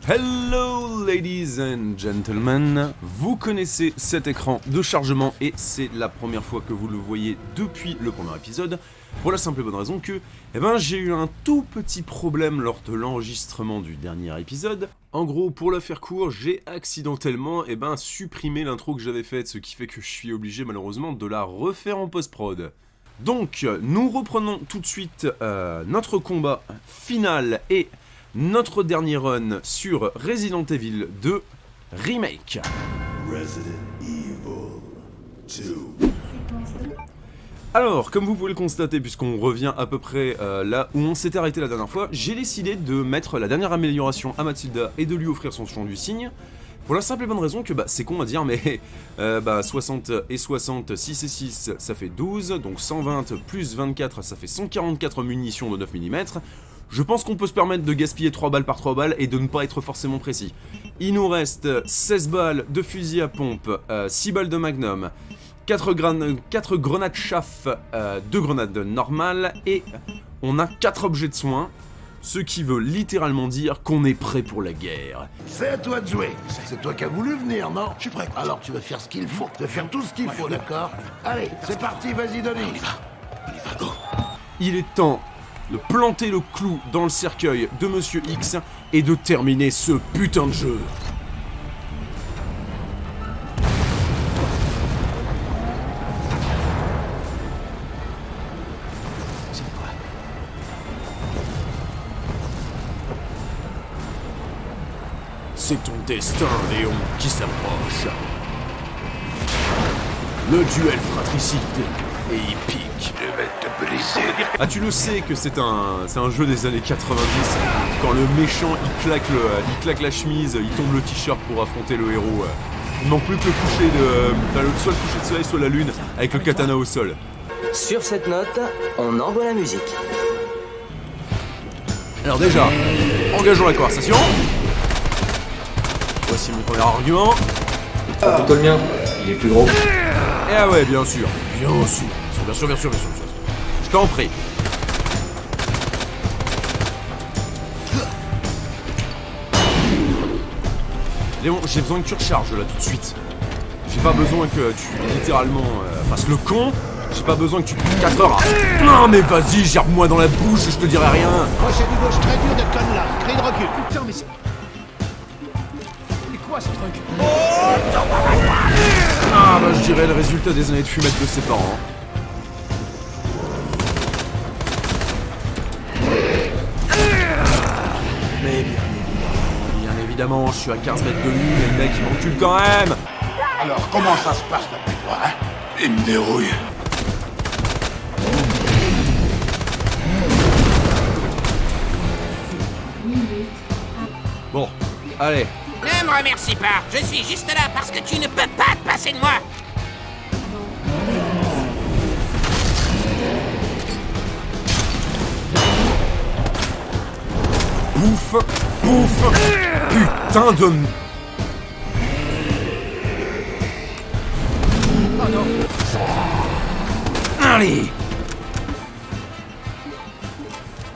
Hello ladies and gentlemen, vous connaissez cet écran de chargement et c'est la première fois que vous le voyez depuis le premier épisode, pour la simple et bonne raison que j'ai eu un tout petit problème lors de l'enregistrement du dernier épisode. En gros, pour la faire court, j'ai accidentellement supprimé l'intro que j'avais faite, ce qui fait que je suis obligé malheureusement de la refaire en post-prod. Donc, nous reprenons tout de suite notre combat final et notre dernier run sur Resident Evil 2 Remake. Resident Evil 2. Alors, comme vous pouvez le constater, puisqu'on revient à peu près là où on s'était arrêté la dernière fois, j'ai décidé de mettre la dernière amélioration à Mathilda et de lui offrir son champ du cygne. Pour la simple et bonne raison que, c'est con à dire, mais 60 et 60, 6 et 6, ça fait 12, donc 120 plus 24, ça fait 144 munitions de 9 mm. Je pense qu'on peut se permettre de gaspiller 3 balles par 3 balles et de ne pas être forcément précis. Il nous reste 16 balles de fusil à pompe, 6 balles de magnum, 4 grenades chaff, 2 grenades normales et on a 4 objets de soins. Ce qui veut littéralement dire qu'on est prêt pour la guerre. C'est à toi de jouer. C'est toi qui as voulu venir, non? Je suis prêt. Alors tu vas faire ce qu'il faut. Tu vas faire tout ce qu'il faut, d'accord? Allez, c'est parti, vas-y, Denis. On y va, go. Il est temps de planter le clou dans le cercueil de Monsieur X et de terminer ce putain de jeu. C'est ton destin, Léon, qui s'approche. Le duel fratricide et épique. Je vais te briser. Ah, tu le sais que c'est un jeu des années 90. Quand le méchant il claque la chemise, il tombe le t-shirt pour affronter le héros. Il manque plus que le coucher soit le coucher de soleil, soit la lune, avec le katana au sol. Sur cette note, on envoie la musique. Alors déjà, engageons la conversation. Voici mon premier argument. Plutôt le mien, il est plus gros. Et ah ouais, bien sûr. Bien sûr. Je t'en prie. Léon, j'ai besoin que tu recharges là tout de suite. J'ai pas besoin que tu littéralement fasses le con. J'ai pas besoin que tu prennes 4 heures. Non mais vas-y, gerbe-moi dans la bouche, je te dirai rien. Moi j'ai du gauche très dur de conne là. Cri de recul. Putain, mais c'est quoi ce truc? Ah je dirais le résultat des années de fumette de ses parents. Mais bien évidemment, je suis à 15 mètres de lui et le mec il m'encule quand même. Alors comment ça se passe d'après toi, hein? Il me dérouille. Bon, allez. Ne me remercie pas, je suis juste là parce que tu ne peux pas te passer de moi. Bouffe, putain de... Oh non. Allez.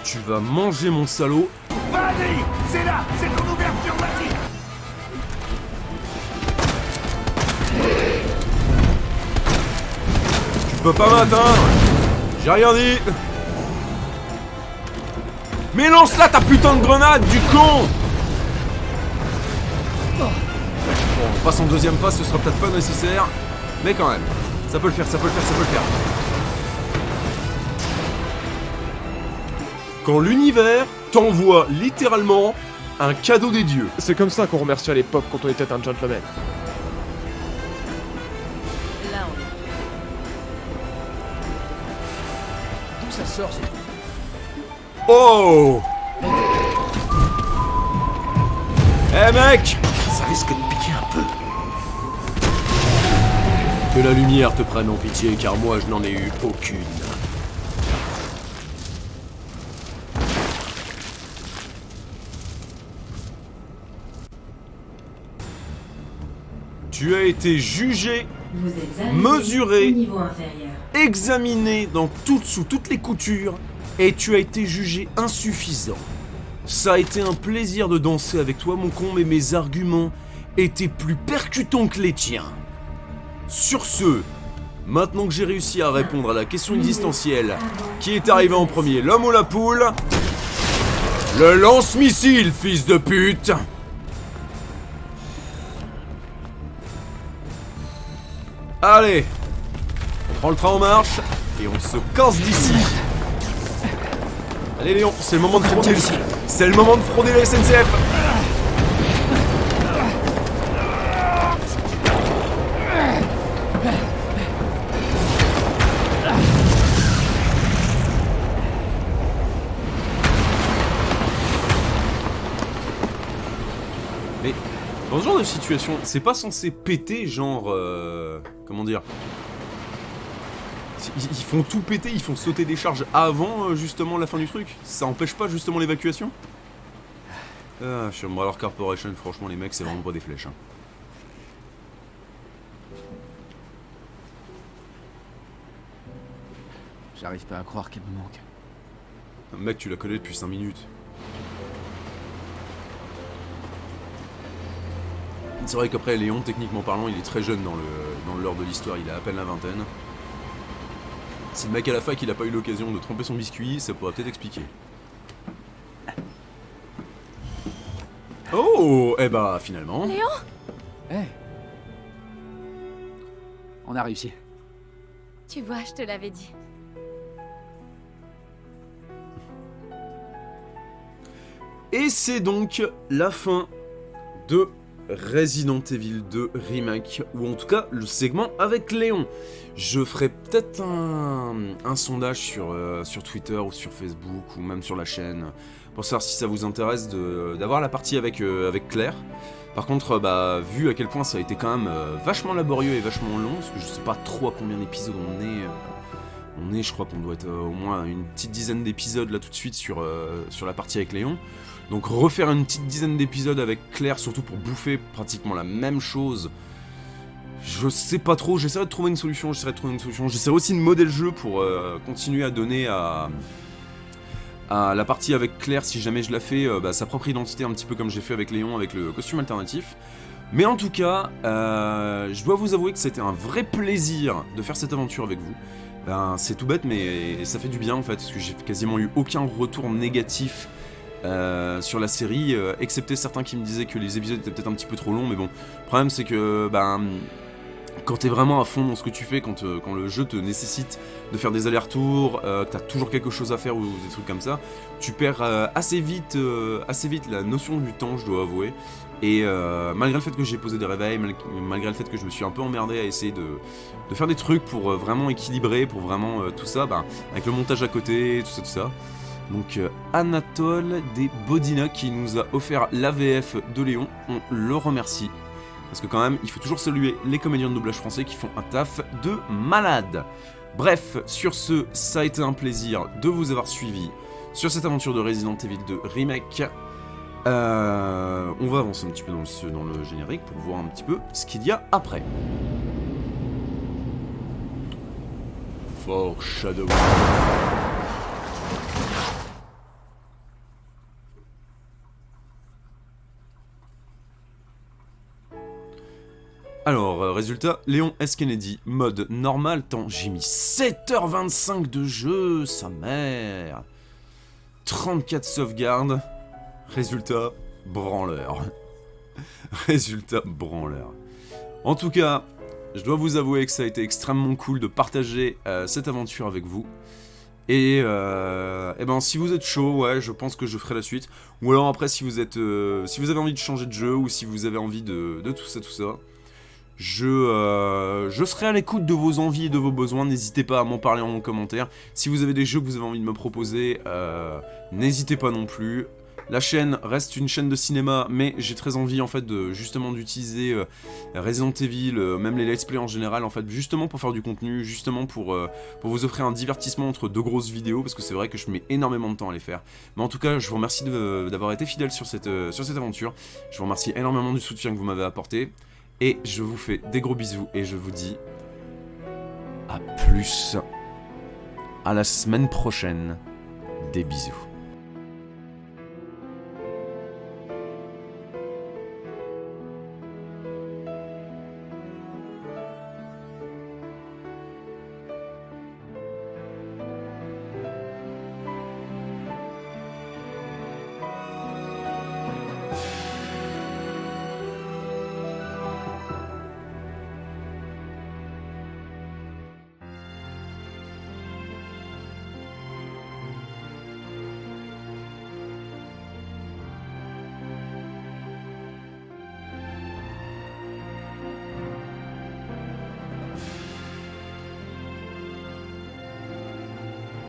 Tu vas manger mon salaud. Vas-y, c'est là, c'est ton ouverture, vas-y. Tu peux pas m'atteindre. J'ai rien dit. Mais lance là ta putain de grenade, du con. Bon, on passe en deuxième phase, ce sera peut-être pas nécessaire. Mais quand même, ça peut le faire. Quand l'univers t'envoie littéralement un cadeau des dieux. C'est comme ça qu'on remercie à l'époque quand on était un gentleman. Là, on est. D'où ça sort, ce truc? Oh. Eh mec, ça risque de piquer un peu. Que la lumière te prenne en pitié, car moi je n'en ai eu aucune. Tu as été jugé, mesuré, examiné sous toutes les coutures, et tu as été jugé insuffisant. Ça a été un plaisir de danser avec toi, mon con, mais mes arguments étaient plus percutants que les tiens. Sur ce, maintenant que j'ai réussi à répondre à la question existentielle, qui est arrivé en premier, l'homme ou la poule? Le lance-missile, fils de pute! Allez, on prend le train en marche et on se casse d'ici. Allez Léon, c'est le moment de frauder. C'est le moment de frauder la SNCF. Mais dans ce genre de situation, c'est pas censé péter, genre... comment dire? Ils font tout péter, ils font sauter des charges avant justement la fin du truc. Ça empêche pas justement l'évacuation? Ah, sur Umbrella Corporation, franchement les mecs c'est vraiment pas des flèches. Hein. J'arrive pas à croire qu'elle me manque. Mec, tu la connais depuis 5 minutes. C'est vrai qu'après Léon, techniquement parlant, il est très jeune dans le lore de l'histoire, il a à peine la vingtaine. Si le mec à la fac il a pas eu l'occasion de tremper son biscuit, ça pourrait peut-être expliquer. Oh, eh bah finalement. Léon. Hey. On a réussi. Tu vois, je te l'avais dit. Et c'est donc la fin de Resident Evil 2 Remake, ou en tout cas le segment avec Léon. Je ferai peut-être un sondage sur Twitter ou sur Facebook ou même sur la chaîne pour savoir si ça vous intéresse d'avoir la partie avec Claire. Par contre, vu à quel point ça a été quand même vachement laborieux et vachement long, parce que je sais pas trop à combien d'épisodes on est, je crois qu'on doit être au moins une petite dizaine d'épisodes là tout de suite sur la partie avec Léon. Donc refaire une petite dizaine d'épisodes avec Claire, surtout pour bouffer pratiquement la même chose, je sais pas trop, j'essaierai de trouver une solution, j'essaierai aussi de modder le jeu pour continuer à donner à la partie avec Claire, si jamais je la fais, sa propre identité, un petit peu comme j'ai fait avec Léon, avec le costume alternatif. Mais en tout cas, je dois vous avouer que c'était un vrai plaisir de faire cette aventure avec vous. C'est tout bête, mais ça fait du bien en fait, parce que j'ai quasiment eu aucun retour négatif sur la série, excepté certains qui me disaient que les épisodes étaient peut-être un petit peu trop longs, mais bon, le problème c'est que quand t'es vraiment à fond dans ce que tu fais, quand le jeu te nécessite de faire des allers-retours, que t'as toujours quelque chose à faire ou des trucs comme ça, tu perds assez vite la notion du temps, je dois avouer. Et malgré le fait que j'ai posé des réveils, malgré le fait que je me suis un peu emmerdé à essayer de faire des trucs pour vraiment équilibrer, pour vraiment tout ça, avec le montage à côté, tout ça. Donc Anatole des Bodina qui nous a offert l'AVF de Léon, on le remercie. Parce que quand même, il faut toujours saluer les comédiens de doublage français qui font un taf de malade. Bref, sur ce, ça a été un plaisir de vous avoir suivi sur cette aventure de Resident Evil 2 Remake. On va avancer un petit peu dans le générique pour voir un petit peu ce qu'il y a après. Foreshadowing. Alors, résultat, Léon S. Kennedy, mode normal, tant j'ai mis 7h25 de jeu, sa mère. 34 sauvegardes, résultat, branleur. Résultat, branleur. En tout cas, je dois vous avouer que ça a été extrêmement cool de partager cette aventure avec vous. Et si vous êtes chaud, ouais, je pense que je ferai la suite. Ou alors après, si vous avez envie de changer de jeu, ou si vous avez envie de tout ça, je serai à l'écoute de vos envies et de vos besoins, n'hésitez pas à m'en parler en commentaire. Si vous avez des jeux que vous avez envie de me proposer, n'hésitez pas non plus. La chaîne reste une chaîne de cinéma, mais j'ai très envie en fait justement d'utiliser Resident Evil, même les let's play en général, en fait, justement pour faire du contenu, justement pour vous offrir un divertissement entre deux grosses vidéos, parce que c'est vrai que je mets énormément de temps à les faire. Mais en tout cas, je vous remercie d'avoir été fidèle sur cette aventure. Je vous remercie énormément du soutien que vous m'avez apporté. Et je vous fais des gros bisous et je vous dis à plus, à la semaine prochaine, des bisous.